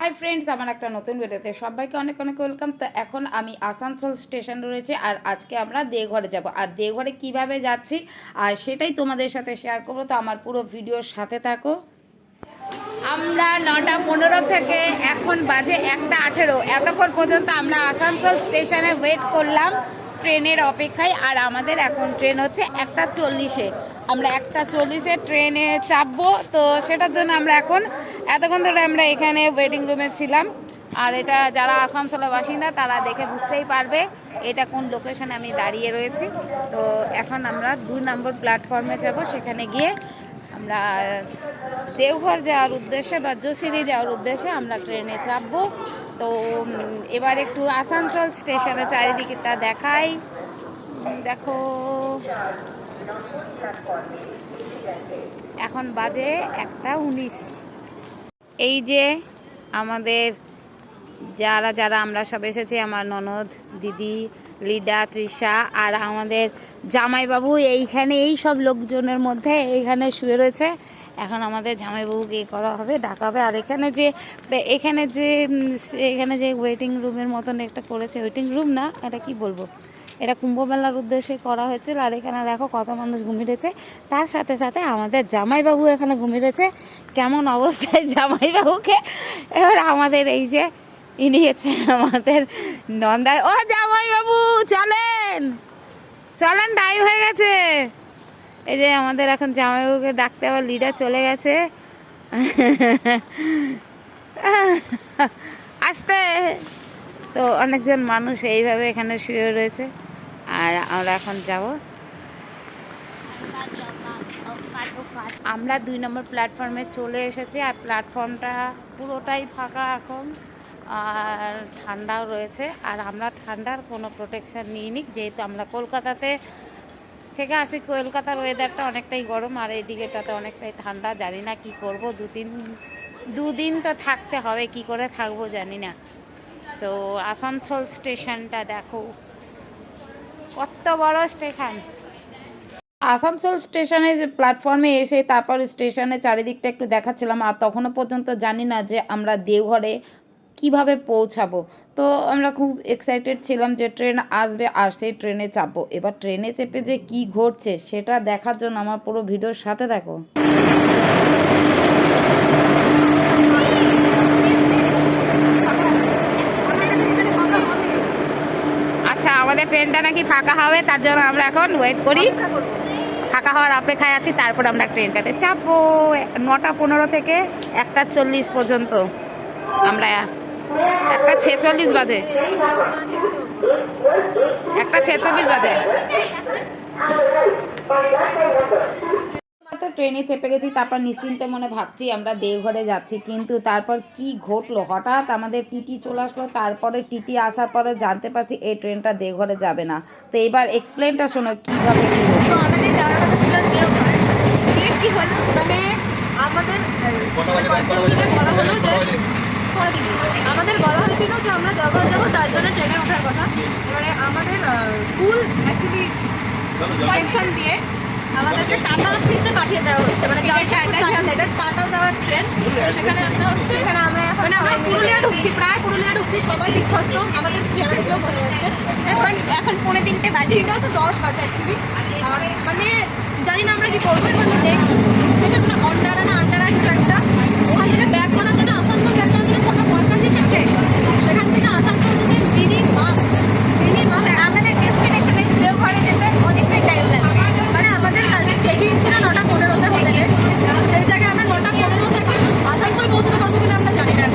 Hi friends, আমার একটা নতুন ভিডিওতে সবাইকে অনেক অনেক ওয়েলকাম। তো এখন আমি আসানসোল স্টেশন রয়েছে আর আজকে আমরা দেওঘরে যাব। আর দেওঘরে কিভাবে যাচ্ছি আর সেটাই তোমাদের সাথে শেয়ার করবো। তো আমার পুরো ভিডিওর সাথে থাকো। আমরা 9:15 থেকে এখন বাজে 1:18, এতক্ষণ পর্যন্ত আমরা আসানসোল স্টেশনে ওয়েট করলাম ট্রেনের অপেক্ষায়। আর আমাদের এখন ট্রেন হচ্ছে 1:40-এ। আমরা 1:40-এ ট্রেনে চাপবো। তো সেটার জন্য আমরা এখন এতক্ষণ ধরে আমরা এখানে ওয়েটিং রুমে ছিলাম। আর এটা যারা আসানসোলের বাসিন্দা তারা দেখে বুঝতেই পারবে এটা কোন লোকেশনে আমি দাঁড়িয়ে রয়েছি। তো এখন আমরা 2 নম্বর প্ল্যাটফর্মে যাব। সেখানে গিয়ে আমরা দেওঘর যাওয়ার উদ্দেশ্যে বা যশোরে যাওয়ার উদ্দেশ্যে আমরা ট্রেনে চাপবো। তো এবার একটু আসানসোল স্টেশনে চারিদিকটা দেখাই। দেখো এখন বাজে 1:19। এই যে আমাদের যারা যারা আমরা সব এসেছি, আমার ননদ, দিদি, লিডা, তৃষা আর আমাদের জামাইবাবু এইখানে এই সব লোকজনের মধ্যে এইখানে শুয়ে রয়েছে। এখন আমাদের জামাইবাবুকে করা হবে, ডাকা হবে। আর এখানে যে ওয়েটিং রুমের মতন একটা করেছে, ওয়েটিং রুম না, এটা কি বলবো, এটা কুম্ভমেলার উদ্দেশ্যে করা হয়েছিল। আর এখানে দেখো কত মানুষ ঘুমিয়ে রয়েছে। তার সাথে সাথে আমাদের জামাইবাবু এখানে ঘুমিয়ে রয়েছে। কেমন অবস্থায় জামাইবাবুকে। এবার আমাদের এই যে ইনি হচ্ছে আমাদের নন্দায়। ও জামাইবাবু চলেন চলেন, টাইম হয়ে গেছে। এই যে আমাদের এখন জামাইবাবুকে ডাকতে আবার লিডার চলে গেছে। আসতে তো অনেকজন মানুষ এইভাবে এখানে শুয়ে রয়েছে। আর আমরা এখন যাব। আমরা 2 নম্বর প্ল্যাটফর্মে চলে এসেছি। আর প্ল্যাটফর্মটা পুরোটাই ফাঁকা এখন, আর ঠান্ডাও রয়েছে। আর আমরা ঠান্ডার কোনো প্রোটেকশান নিইনি, যেহেতু আমরা কলকাতাতে থেকে আসি। কলকাতার ওয়েদারটা অনেকটাই গরম আর এই দিকেটাতে অনেকটাই ঠান্ডা। জানি না কি করব, দুদিন তো থাকতে হবে, কি করে থাকবো জানি না। তো আসানসোল স্টেশনটা দেখো কত বড় স্টেশন। আসানসোল স্টেশনের প্ল্যাটফর্মে এসে তারপর স্টেশনের চারিদিকটা একটু দেখাচ্ছিলাম। আর তখনও পর্যন্ত জানি না যে আমরা দেওঘরে কিভাবে পৌঁছাবো। তো আমরা খুব এক্সাইটেড ছিলাম যে ট্রেন আসবে আর সেই ট্রেনে চাপবো। এবার ট্রেনে চেপে যে কি ঘটছে সেটা দেখার জন্য আমার পুরো ভিডিওর সাথে দেখো। আচ্ছা, আমাদের ট্রেনটা নাকি ফাঁকা হবে, তার জন্য আমরা এখন ওয়েট করি, ফাঁকা হওয়ার অপেক্ষায় আছি। তারপর আমরা ট্রেনটাতে চাপবো। 9:15 থেকে 1:40 পর্যন্ত আমরা 1:46 বাজে 1:46 বাজে তো ট্রেনে চেপে গেছি। তারপর নিশ্চিন্তে মনে ভাবছি আমরা দেওঘরে যাচ্ছি। কিন্তু তারপর কি ঘটলো, হঠাৎ আমাদের টিটি চলে আসলো। তারপরে টিটি আসার পরে জানতে পারছি এই ট্রেনটা দেওঘরে যাবে না। তো এবার এক্সপ্লেনটা শোনো কীভাবে কী হলো। আমাদের যাওয়ার কথা ছিল দেওঘর, কি হলো মানে আমাদের বলা হলো যে আমাদের বলা হয়েছিল যে আমরা দেওঘর যাবো, তার জন্য ট্রেনে ওঠার কথা। এবারে আমাদের ফুল অ্যাকচুয়ালি কানেকশন দিয়ে আমাদেরকে টাটা ফিরতে পাঠিয়ে দেওয়া হচ্ছে, মানে টাটা যাওয়ার ট্রেন। সেখানে আমরা এখন পুরুলিয়া ঢুকছি, প্রায় পুরুলিয়া ঢুকছি, সবাই বিধ্বস্ত। আমাদের ছেলেগুলো বলে যাচ্ছে এখন 3:45 বাজে, এটা হচ্ছে 10 বাজে অ্যাকচুয়ালি। আর মানে জানি না আমরা কি করবো। এবার নেক্সট স্টেশন অন্ডারা না আন্ডারা কিছু একটা, ওখান থেকে ব্যাক করার জন্য আসানসোল ব্যাক করার জন্য 6:45 ট্রেন। সেখান থেকে আসানসোল যেতে মিনিমাম আমাদের ডেস্টিনেশনে দেওঘরে যেতে অনেকটাই টাইম লাগে। মানে আমাদের কালকে চেকিং ছিল 9:15 হোটেলে, সেই জায়গায় আমরা 9:15 থেকে আসানসোল পৌঁছতে পারবো কিনা আমরা জানি না।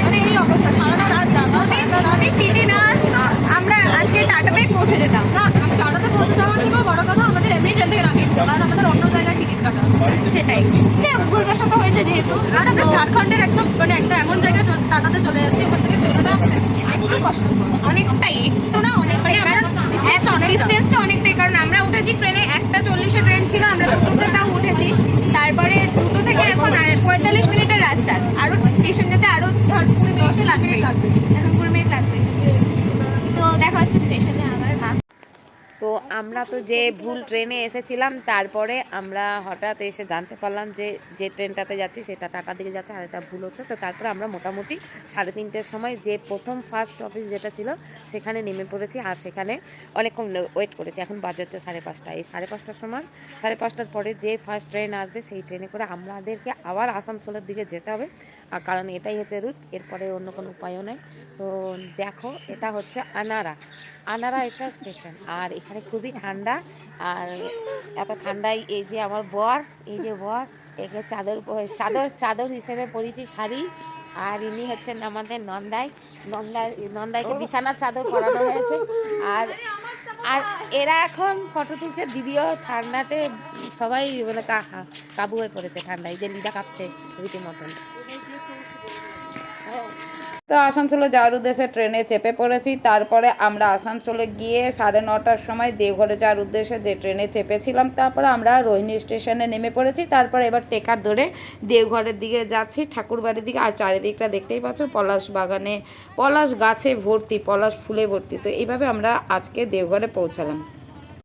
মানে এই অবস্থা, সারাটা রাত যাবো। যদি টিটি না আসতো আমরা আজকে টাটাতেই পৌঁছে যেতাম। না, টাটাতে পৌঁছে যাওয়ার থেকেও বড় কথা আমাদের এমনি ট্রেন থেকে নামিয়ে দিত, কারণ আমাদের অন্য জায়গায় টিকিট কাটা। সেটাই ভুলবশত হয়েছে যেহেতু। আর আমরা ঝাড়খণ্ডের একদম মানে একটা এমন জায়গায় টাটাতে চলে যাচ্ছি, ওখান থেকে ফেরাটা একটু কষ্ট, অনেকটাই, একটু না অনেকটাই, কারণ ডিস্টেন্সটা অনেকটাই। কারণ আমরা উঠেছি ট্রেনে 1:40 ট্রেন ছিল, আমরা 2টোতে তাও উঠেছি। তারপরে 2টো থেকে এখন 45 মিনিটের রাস্তা, আরও স্টেশন যেতে আরও ধর 20 মিনিট লাগবে, এখন 20 মিনিট লাগবে। তো দেখা হচ্ছে স্টেশনে আবার। তো আমরা তো যে ভুল ট্রেনে এসেছিলাম, তারপরে আমরা হঠাৎ এসে জানতে পারলাম যে যে ট্রেনটাতে যাচ্ছি সেটা টাটার দিকে যাচ্ছে, আর এটা ভুল হচ্ছে। তো তারপরে আমরা মোটামুটি 3:30টার সময় যে প্রথম ফার্স্ট অফিস যেটা ছিল সেখানে নেমে পড়েছি, আর সেখানে অনেকক্ষণ ওয়েট করেছি। এখন বাজে হচ্ছে 5:30। এই 5:30টার সময় 5:30টার পরে যে ফার্স্ট ট্রেন আসবে সেই ট্রেনে করে আমাদেরকে আবার আসানসোলের দিকে যেতে হবে, আর কারণ এটাই হচ্ছে রুট, এরপরে অন্য কোনো উপায়ও নেই। তো দেখো, এটা হচ্ছে আনারা একটা স্টেশন, আর এখানে খুবই ঠান্ডা। আর এত ঠান্ডায় এই যে আমার বর, এই যে বর, একে চাদর চাদর চাদর হিসেবে পরেছি শাড়ি। আর ইনি হচ্ছেন আমাদের নন্দাইকে বিছানার চাদর পরানো হয়েছে। আর আর এরা এখন ফটো তুলছে। দিদিও ঠান্ডাতে সবাই মানে কাবু হয়ে পড়েছে ঠান্ডায়, যে লিডা কাঁপছে রীতিমতন। তো আসানসোলে যাওয়ার উদ্দেশ্যে ট্রেনে চেপে পড়েছি। তারপরে আমরা আসানসোলে গিয়ে 9:30টার সময় দেওঘরে যাওয়ার উদ্দেশ্যে যে ট্রেনে চেপেছিলাম, তারপরে আমরা রোহিণী স্টেশনে নেমে পড়েছি। তারপরে এবার টেকার ধরে দেওঘরের দিকে যাচ্ছি, ঠাকুরবাড়ির দিকে। আর চারিদিকটা দেখতেই পাচ্ছ পলাশ বাগানে, পলাশ গাছে ভর্তি, পলাশ ফুলে ভর্তি। তো এইভাবে আমরা আজকে দেওঘরে পৌঁছালাম।